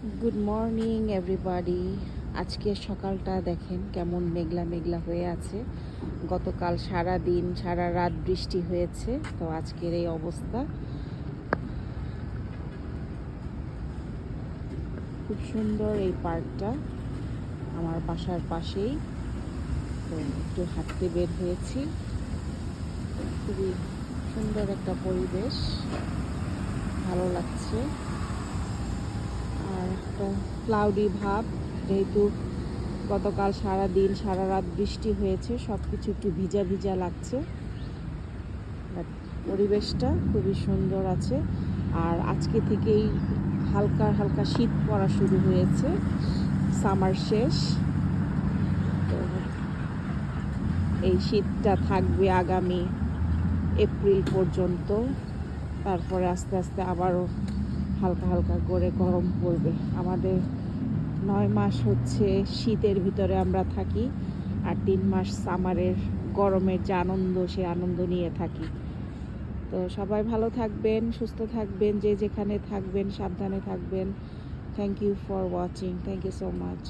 Good morning everybody. আজকে সকালটা দেখেন কেমন মেঘলা মেঘলা হয়ে আছে। গতকাল সারা দিন সারা রাত বৃষ্টি হয়েছে, তো আজকের এই অবস্থা। খুব সুন্দর এই পার্কটা, আমার বাসার পাশেই। তো একটু হাঁটতে বের হয়েছি। খুবই সুন্দর একটা পরিবেশ, ভালো লাগছে। আর একটা ক্লাউডি ভাব, যেহেতু গতকাল সারা দিন সারা রাত বৃষ্টি হয়েছে, সব কিছু একটু ভিজা ভিজা লাগছে। বাট পরিবেশটা খুবই সুন্দর আছে। আর আজকে থেকেই হালকা হালকা শীত পড়া শুরু হয়েছে, সামার শেষ। তো এই শীতটা থাকবে আগামী এপ্রিল পর্যন্ত। তারপরে আস্তে আস্তে আবারও হালকা হালকা করে গরম পড়বে। আমাদের 9 মাস হচ্ছে শীতের ভিতরে আমরা থাকি, আর 3 মাস সামারের গরমের যে আনন্দ, সে আনন্দ নিয়ে থাকি। তো সবাই ভালো থাকবেন, সুস্থ থাকবেন, যে যেখানে থাকবেন সাবধানে থাকবেন। Thank you for watching, thank you so much.